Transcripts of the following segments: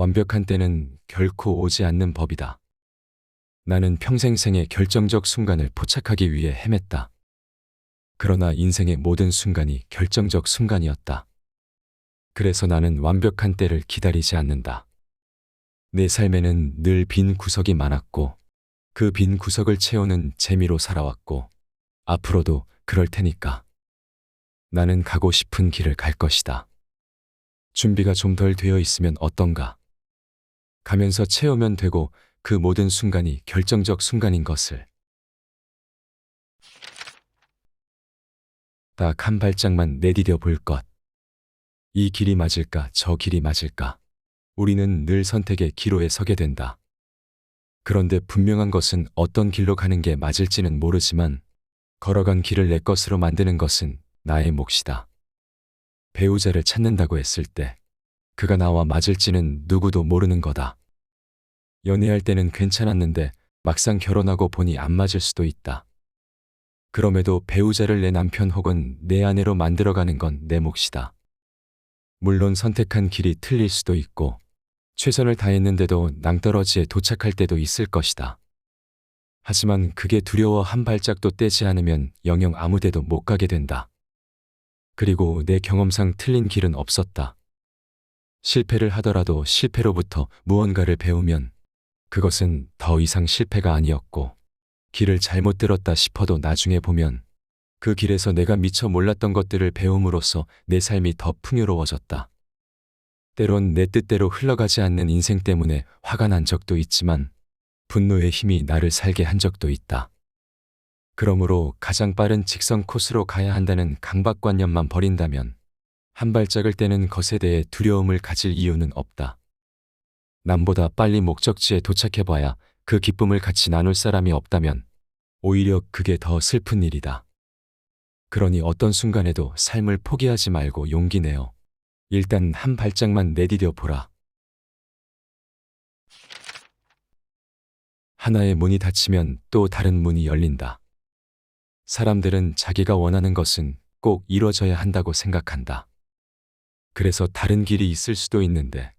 완벽한 때는 결코 오지 않는 법이다. 나는 평생생의 결정적 순간을 포착하기 위해 헤맸다. 그러나 인생의 모든 순간이 결정적 순간이었다. 그래서 나는 완벽한 때를 기다리지 않는다. 내 삶에는 늘 빈 구석이 많았고, 그 빈 구석을 채우는 재미로 살아왔고, 앞으로도 그럴 테니까. 나는 가고 싶은 길을 갈 것이다. 준비가 좀 덜 되어 있으면 어떤가? 가면서 채우면 되고 그 모든 순간이 결정적 순간인 것을. 딱 한 발짝만 내디뎌 볼 것. 이 길이 맞을까, 저 길이 맞을까? 우리는 늘 선택의 기로에 서게 된다. 그런데 분명한 것은 어떤 길로 가는 게 맞을지는 모르지만 걸어간 길을 내 것으로 만드는 것은 나의 몫이다. 배우자를 찾는다고 했을 때 그가 나와 맞을지는 누구도 모르는 거다. 연애할 때는 괜찮았는데 막상 결혼하고 보니 안 맞을 수도 있다. 그럼에도 배우자를 내 남편 혹은 내 아내로 만들어가는 건 내 몫이다. 물론 선택한 길이 틀릴 수도 있고 최선을 다했는데도 낭떠러지에 도착할 때도 있을 것이다. 하지만 그게 두려워 한 발짝도 떼지 않으면 영영 아무 데도 못 가게 된다. 그리고 내 경험상 틀린 길은 없었다. 실패를 하더라도 실패로부터 무언가를 배우면 그것은 더 이상 실패가 아니었고, 길을 잘못 들었다 싶어도 나중에 보면 그 길에서 내가 미처 몰랐던 것들을 배움으로써 내 삶이 더 풍요로워졌다. 때론 내 뜻대로 흘러가지 않는 인생 때문에 화가 난 적도 있지만 분노의 힘이 나를 살게 한 적도 있다. 그러므로 가장 빠른 직선 코스로 가야 한다는 강박관념만 버린다면 한 발짝을 떼는 것에 대해 두려움을 가질 이유는 없다. 남보다 빨리 목적지에 도착해봐야 그 기쁨을 같이 나눌 사람이 없다면 오히려 그게 더 슬픈 일이다. 그러니 어떤 순간에도 삶을 포기하지 말고 용기 내어 일단 한 발짝만 내디뎌 보라. 하나의 문이 닫히면 또 다른 문이 열린다. 사람들은 자기가 원하는 것은 꼭 이뤄져야 한다고 생각한다. 그래서 다른 길이 있을 수도 있는데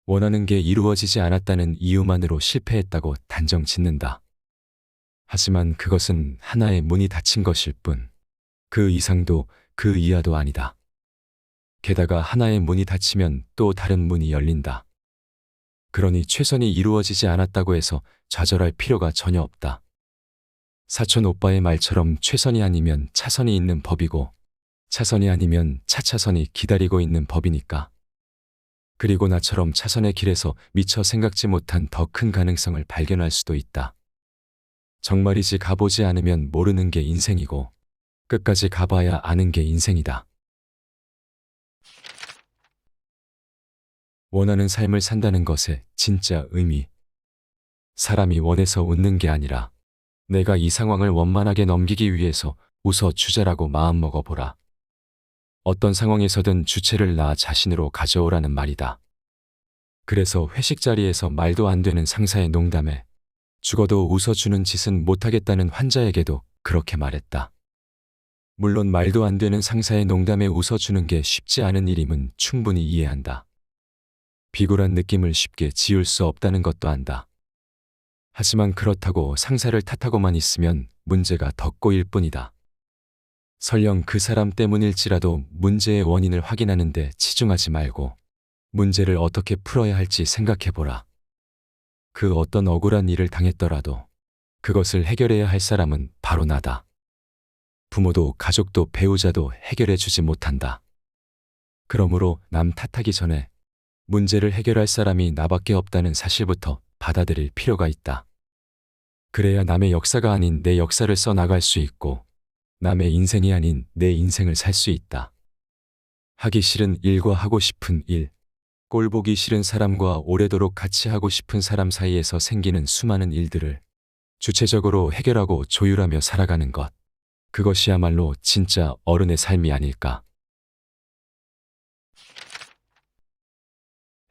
원하는 게 이루어지지 않았다는 이유만으로 실패했다고 단정 짓는다. 하지만 그것은 하나의 문이 닫힌 것일 뿐, 그 이상도 그 이하도 아니다. 게다가 하나의 문이 닫히면 또 다른 문이 열린다. 그러니 최선이 이루어지지 않았다고 해서 좌절할 필요가 전혀 없다. 사촌 오빠의 말처럼 최선이 아니면 차선이 있는 법이고, 차선이 아니면 차차선이 기다리고 있는 법이니까. 그리고 나처럼 차선의 길에서 미처 생각지 못한 더 큰 가능성을 발견할 수도 있다. 정말이지 가보지 않으면 모르는 게 인생이고, 끝까지 가봐야 아는 게 인생이다. 원하는 삶을 산다는 것의 진짜 의미. 사람이 원해서 웃는 게 아니라 내가 이 상황을 원만하게 넘기기 위해서 웃어주자라고 마음먹어보라. 어떤 상황에서든 주체를 나 자신으로 가져오라는 말이다. 그래서 회식 자리에서 말도 안 되는 상사의 농담에 죽어도 웃어주는 짓은 못하겠다는 환자에게도 그렇게 말했다. 물론 말도 안 되는 상사의 농담에 웃어주는 게 쉽지 않은 일임은 충분히 이해한다. 비굴한 느낌을 쉽게 지울 수 없다는 것도 안다. 하지만 그렇다고 상사를 탓하고만 있으면 문제가 더 꼬일 뿐이다. 설령 그 사람 때문일지라도 문제의 원인을 확인하는 데 치중하지 말고 문제를 어떻게 풀어야 할지 생각해보라. 그 어떤 억울한 일을 당했더라도 그것을 해결해야 할 사람은 바로 나다. 부모도 가족도 배우자도 해결해주지 못한다. 그러므로 남 탓하기 전에 문제를 해결할 사람이 나밖에 없다는 사실부터 받아들일 필요가 있다. 그래야 남의 역사가 아닌 내 역사를 써나갈 수 있고 남의 인생이 아닌 내 인생을 살 수 있다. 하기 싫은 일과 하고 싶은 일, 꼴 보기 싫은 사람과 오래도록 같이 하고 싶은 사람 사이에서 생기는 수많은 일들을 주체적으로 해결하고 조율하며 살아가는 것. 그것이야말로 진짜 어른의 삶이 아닐까.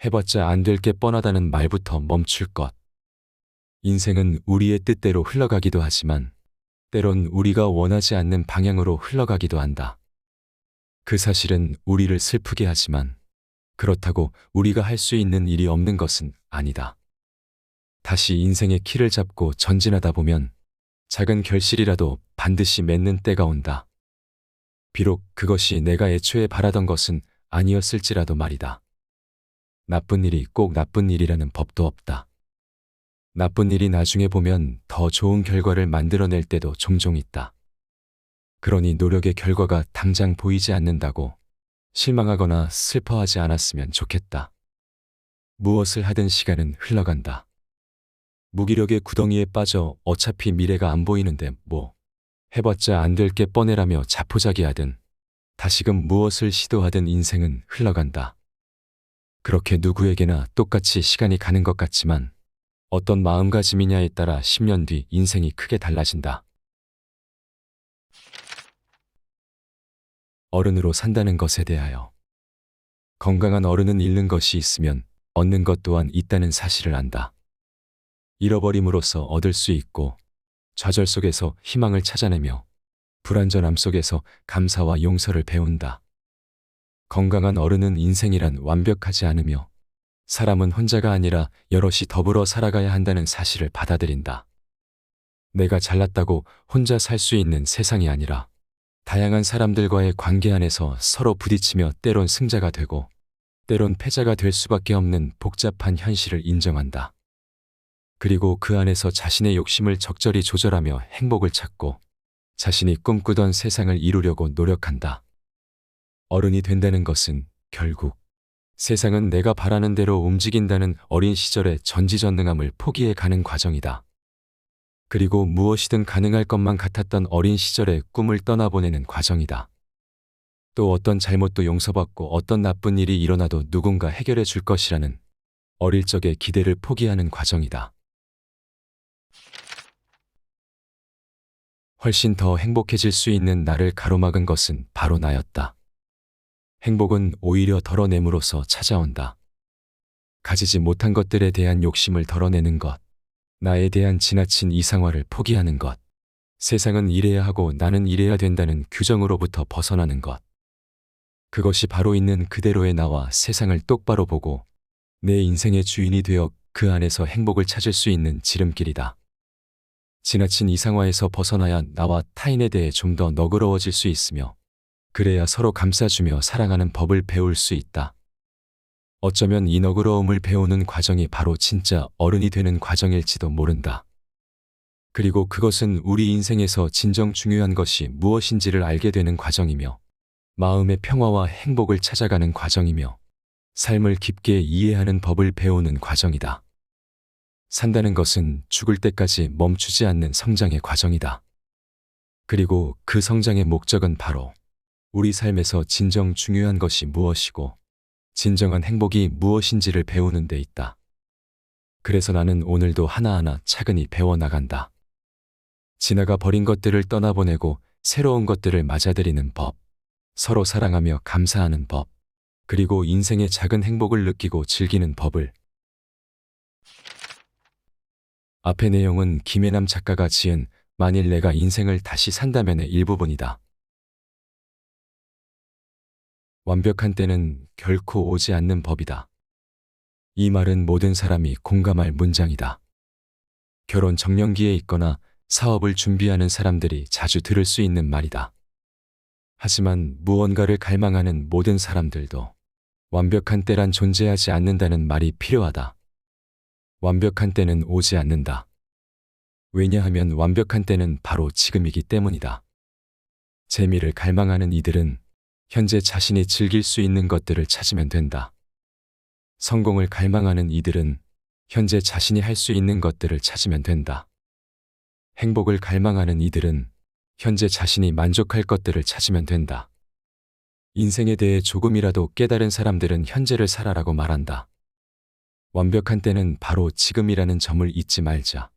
해봤자 안 될 게 뻔하다는 말부터 멈출 것. 인생은 우리의 뜻대로 흘러가기도 하지만 때론 우리가 원하지 않는 방향으로 흘러가기도 한다. 그 사실은 우리를 슬프게 하지만 그렇다고 우리가 할 수 있는 일이 없는 것은 아니다. 다시 인생의 키를 잡고 전진하다 보면 작은 결실이라도 반드시 맺는 때가 온다. 비록 그것이 내가 애초에 바라던 것은 아니었을지라도 말이다. 나쁜 일이 꼭 나쁜 일이라는 법도 없다. 나쁜 일이 나중에 보면 더 좋은 결과를 만들어낼 때도 종종 있다. 그러니 노력의 결과가 당장 보이지 않는다고 실망하거나 슬퍼하지 않았으면 좋겠다. 무엇을 하든 시간은 흘러간다. 무기력의 구덩이에 빠져 어차피 미래가 안 보이는데 뭐 해봤자 안 될 게 뻔해라며 자포자기하든 다시금 무엇을 시도하든 인생은 흘러간다. 그렇게 누구에게나 똑같이 시간이 가는 것 같지만 어떤 마음가짐이냐에 따라 10년 뒤 인생이 크게 달라진다. 어른으로 산다는 것에 대하여 건강한 어른은 잃는 것이 있으면 얻는 것 또한 있다는 사실을 안다. 잃어버림으로써 얻을 수 있고 좌절 속에서 희망을 찾아내며 불완전함 속에서 감사와 용서를 배운다. 건강한 어른은 인생이란 완벽하지 않으며 사람은 혼자가 아니라 여럿이 더불어 살아가야 한다는 사실을 받아들인다. 내가 잘났다고 혼자 살 수 있는 세상이 아니라 다양한 사람들과의 관계 안에서 서로 부딪히며 때론 승자가 되고 때론 패자가 될 수밖에 없는 복잡한 현실을 인정한다. 그리고 그 안에서 자신의 욕심을 적절히 조절하며 행복을 찾고 자신이 꿈꾸던 세상을 이루려고 노력한다. 어른이 된다는 것은 결국 세상은 내가 바라는 대로 움직인다는 어린 시절의 전지전능함을 포기해 가는 과정이다. 그리고 무엇이든 가능할 것만 같았던 어린 시절의 꿈을 떠나보내는 과정이다. 또 어떤 잘못도 용서받고 어떤 나쁜 일이 일어나도 누군가 해결해 줄 것이라는 어릴 적의 기대를 포기하는 과정이다. 훨씬 더 행복해질 수 있는 나를 가로막은 것은 바로 나였다. 행복은 오히려 덜어냄으로써 찾아온다. 가지지 못한 것들에 대한 욕심을 덜어내는 것, 나에 대한 지나친 이상화를 포기하는 것, 세상은 이래야 하고 나는 이래야 된다는 규정으로부터 벗어나는 것. 그것이 바로 있는 그대로의 나와 세상을 똑바로 보고 내 인생의 주인이 되어 그 안에서 행복을 찾을 수 있는 지름길이다. 지나친 이상화에서 벗어나야 나와 타인에 대해 좀 더 너그러워질 수 있으며 그래야 서로 감싸주며 사랑하는 법을 배울 수 있다. 어쩌면 이 너그러움을 배우는 과정이 바로 진짜 어른이 되는 과정일지도 모른다. 그리고 그것은 우리 인생에서 진정 중요한 것이 무엇인지를 알게 되는 과정이며 마음의 평화와 행복을 찾아가는 과정이며 삶을 깊게 이해하는 법을 배우는 과정이다. 산다는 것은 죽을 때까지 멈추지 않는 성장의 과정이다. 그리고 그 성장의 목적은 바로 우리 삶에서 진정 중요한 것이 무엇이고 진정한 행복이 무엇인지를 배우는 데 있다. 그래서 나는 오늘도 하나하나 차근히 배워나간다. 지나가 버린 것들을 떠나보내고 새로운 것들을 맞아들이는 법, 서로 사랑하며 감사하는 법, 그리고 인생의 작은 행복을 느끼고 즐기는 법을. 앞의 내용은 김혜남 작가가 지은 만일 내가 인생을 다시 산다면의 일부분이다. 완벽한 때는 결코 오지 않는 법이다. 이 말은 모든 사람이 공감할 문장이다. 결혼 정년기에 있거나 사업을 준비하는 사람들이 자주 들을 수 있는 말이다. 하지만 무언가를 갈망하는 모든 사람들도 완벽한 때란 존재하지 않는다는 말이 필요하다. 완벽한 때는 오지 않는다. 왜냐하면 완벽한 때는 바로 지금이기 때문이다. 재미를 갈망하는 이들은 현재 자신이 즐길 수 있는 것들을 찾으면 된다. 성공을 갈망하는 이들은 현재 자신이 할 수 있는 것들을 찾으면 된다. 행복을 갈망하는 이들은 현재 자신이 만족할 것들을 찾으면 된다. 인생에 대해 조금이라도 깨달은 사람들은 현재를 살아라고 말한다. 완벽한 때는 바로 지금이라는 점을 잊지 말자.